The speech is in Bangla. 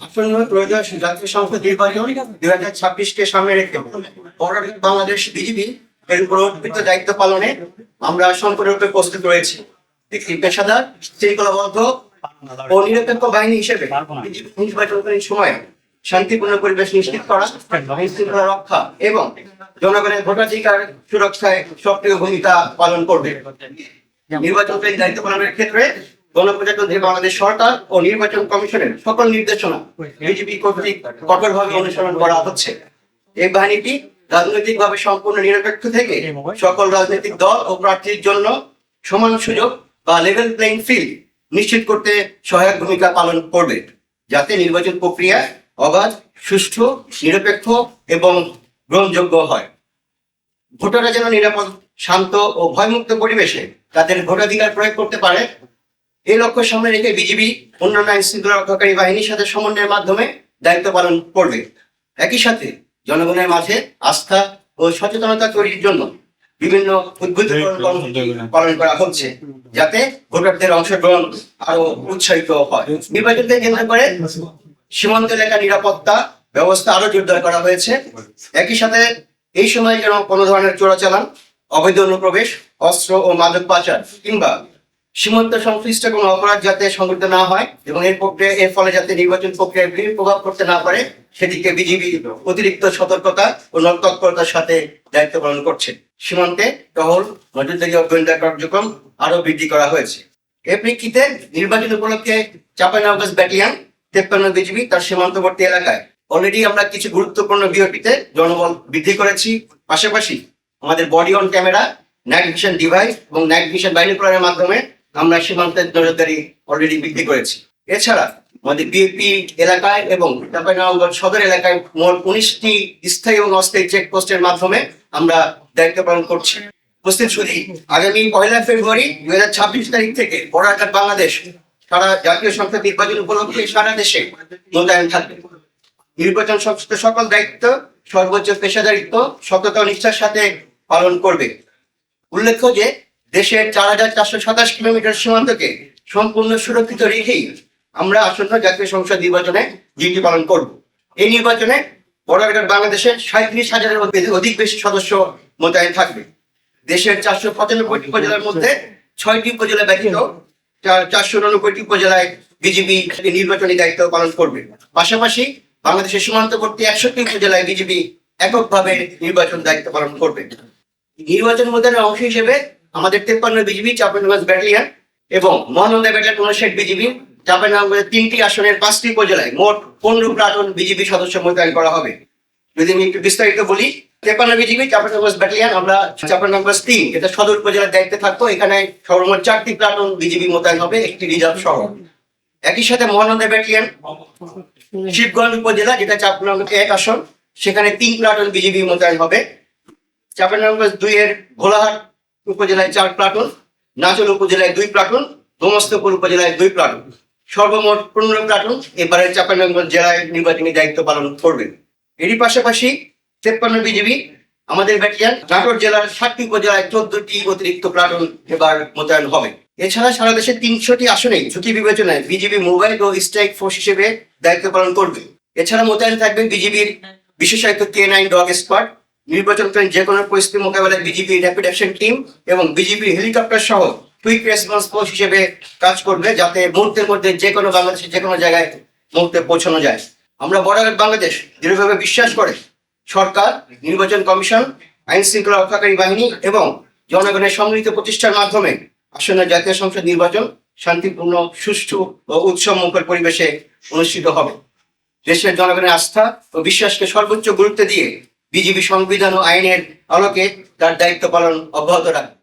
আসন্ন ত্রয়োদশ জাতীয় সংসদ নির্বাচন 2026-কে সামনে রেখে বাংলাদেশ বিজিবি এর উপর অর্পিত দায়িত্ব পালনে আমরা সম্পূর্ণরূপে প্রস্তুত রয়েছি। একটি পেশাদার, শৃঙ্খলাবদ্ধ ও নিরপেক্ষ বাহিনী হিসেবে নির্বাচনকালীন সময়ে শান্তিপূর্ণ পরিবেশ নিশ্চিত করা, আইন শৃঙ্খলা রক্ষা এবং জনগণের ভোটাধিকার সুরক্ষায় সক্রিয় ভূমিকা পালন করবে। নির্বাচনকালীন দায়িত্ব পালনের ক্ষেত্রে গণপ্রজাতন্ত্রী বাংলাদেশ সরকার ও নির্বাচন কমিশনের সকল নির্দেশনা বিজিবি কর্তৃক কঠোরভাবে অনুসরণ করা হচ্ছে। এই বাহিনীটি রাজনৈতিকভাবে সম্পূর্ণ নিরপেক্ষ থেকে সকল রাজনৈতিক দল ও প্রার্থীর জন্য সমান সুযোগ বা লেভেল প্লেইং ফিল্ড নিশ্চিত করতে সহায়ক ভূমিকা পালন করবে, যাতে নির্বাচন প্রক্রিয়া অবাধ, সুষ্ঠু, নিরপেক্ষ এবং গ্রহণযোগ্য হয়। ভোটাররা যেন নিরাপদ, শান্ত ও ভয়মুক্ত পরিবেশে তাদের ভোটাধিকার প্রয়োগ করতে পারে, এই লক্ষ্য সামনে রেখে বিজিবি অন্যান্য আইন শৃঙ্খলা রক্ষাকারী বাহিনীর সাথে সমন্বয়ের মাধ্যমে দায়িত্ব পালন করবে। একই সাথে জনগণের মাঝে আস্থা ও সচেতনতা তৈরির জন্য বিভিন্ন উদ্বুদ্ধকরণ কর্মসূচি পালন করা হচ্ছে, যাতে ভোটারদের অংশগ্রহণ আরো উৎসাহিত হয়। নির্বাচনকে কেন্দ্র করে সীমান্ত এলাকা নিরাপত্তা ব্যবস্থা আরো জোরদার করা হয়েছে। একই সাথে এই সময় যেন কোনো ধরনের চোরাচালান, অবৈধ অনুপ্রবেশ, অস্ত্র ও মাদক পাচার কিংবা সীমান্ত সংশ্লিষ্ট কোনো অপরাধ যাতে সংঘটিত না হয় এবং এর ফলে যাতে নির্বাচন প্রক্রিয়ায় প্রভাব করতে না পারে, সেদিকে বিজিবি অতিরিক্ত সতর্কতা ও তৎপরতার সাথে দায়িত্ব পালন করছে। সীমান্তে টহল, নজরদারি ও গোয়েন্দা কার্যক্রম আরো বৃদ্ধি করা হয়েছে। এর প্রেক্ষিতে নির্বাচন উপলক্ষে চাঁপাইনবাবগঞ্জ ব্যাটালিয়ন 53 বিজিবি তার সীমান্তবর্তী এলাকায় অলরেডি আমরা কিছু গুরুত্বপূর্ণ বিওপিতে জনবল বৃদ্ধি করেছি। পাশাপাশি আমাদের body on camera, night vision device এবং নাইট ভিশন বাইনোকুলারের মাধ্যমে আমরা সীমান্তের নজরদারি অলরেডি বৃদ্ধি করেছি। এছাড়া আমাদের বিএপি এলাকায় এবং চাঁপাইনবাবগঞ্জ সদর এলাকায় মোট 19টি স্থায়ী এবং অস্থায়ী চেকপোস্টের মাধ্যমে আমরা দায়িত্ব পালন করছি। উপস্থিত সুধী, আগামী 1 ফেব্রুয়ারি 2026 তারিখ থেকে বর্ডার বাংলাদেশ সারা জাতীয় সংসদ নির্বাচন উপলক্ষে সারা দেশে মোতায়েন থাকবে। নির্বাচন সংশ্লিষ্ট সকল দায়িত্ব সর্বোচ্চ পেশাদারিত্ব, সততা ও নিষ্ঠার সাথে পালন করবে। উল্লেখ্য যে দেশের 4427 কিলোমিটার সীমান্তকে সম্পূর্ণ সুরক্ষিত রেখেই আমরা আসন্ন জাতীয় সংসদ নির্বাচনে ডিউটি পালন করব। এই নির্বাচনে বর্ডার বাংলাদেশের 37,000-এর অধিক বেশি সদস্য মোতায়েন থাকবে। দেশের 495টি উপজেলার মধ্যে 6টি উপজেলা ব্যতীত 499টি উপজেলায় বিজিবি নির্বাচনী দায়িত্ব পালন করবে। পাশাপাশি বাংলাদেশের সীমান্তবর্তী 61টি উপজেলায় বিজিবি এককভাবে নির্বাচন দায়িত্ব পালন করবে। নির্বাচন মোতায়েনের অংশ হিসেবে আমাদের 53 বিজিবি চাঁপাইনবাবগঞ্জ ব্যাটালিয়ন এবং মহানন্দা ব্যাটালিয়ন 59 বিজিবি চাঁপাইনবাবগঞ্জের 3টি আসনের 5টি উপজেলায় মোট 15 প্লাটুন বিজিবি সদস্য মোতায়েন করা হবে। যদি আমি একটু বিস্তারিত বলি, 53 বিজিবি চাঁপাইনবাবগঞ্জ ব্যাটালিয়ন আমরা চাঁপাইনবাবগঞ্জ 3 এটা সদর উপজেলার দায়িত্বে থাকবো। এখানে সর্বমোট 4টি প্লাটুন বিজিবি মোতায়েন হবে, একটি রিজার্ভ সহ। একই সাথে মহানন্দা ব্যাটালিয়ন শিবগঞ্জ উপজেলা, যেটা চাঁপাইনবাবগঞ্জ 1 আসন, সেখানে 3 প্লাটুন বিজিবি মোতায়েন হবে। চাঁপাইনবাবগঞ্জ 2 এর ঘোলাহাট উপজেলায় 4 প্লাটুন, নাচল উপজেলায় 2 প্লাটুন, দমস্তপুর উপজেলায় 2 প্লাটুন, সর্বমোট 15 প্লাটুন এবারে চাঁপাইনবাবগঞ্জ জেলায় নির্বাচনী দায়িত্ব পালন করবে। এরই পাশাপাশি 53 বিজিবি আমাদের ব্যাটালিয়ন নাটোর জেলার 7টি উপজেলায় 14টি অতিরিক্ত প্লাটুন এবার মোতায়েন হবে। এছাড়া সারা দেশের 300টি আসনেই ঝুঁকি বিবেচনায় বিজিবি মোবাইল ও স্ট্রাইক ফোর্স হিসেবে দায়িত্ব পালন করবে। এছাড়া মোতায়েন থাকবে বিজিবির বিশেষায়িত K9 ডগ স্কোয়াড, নির্বাচনকালীন যে কোনো পরিস্থিতি মোকাবেলায় বিজিবি র্যাপিড অ্যাকশন টিম এবং বিজিবি হেলিকপ্টার সহ কুইক রেসপন্স ফোর্স হিসেবে কাজ করবে, যাতে মুহূর্তের মধ্যে যে কোনো বাংলাদেশের যে কোনো জায়গায় মুহূর্তে পৌঁছানো যায়। আমরা বর্ডার বাংলাদেশ দৃঢ়ভাবে বিশ্বাস করে সরকার, নির্বাচন কমিশন, আইন শৃঙ্খলা রক্ষাকারী বাহিনী এবং জনগণের সম্মিলিত প্রচেষ্টার মাধ্যমে আসন্ন জাতীয় সংসদ নির্বাচন শান্তিপূর্ণ, সুষ্ঠু ও উৎসবমুখর পরিবেশে অনুষ্ঠিত হবে। দেশের জনগণের আস্থা ও বিশ্বাসকে সর্বোচ্চ গুরুত্ব দিয়ে বিজিবি সংবিধান ও আইনের আলোকে তার দায়িত্ব পালন অব্যাহত রাখবে।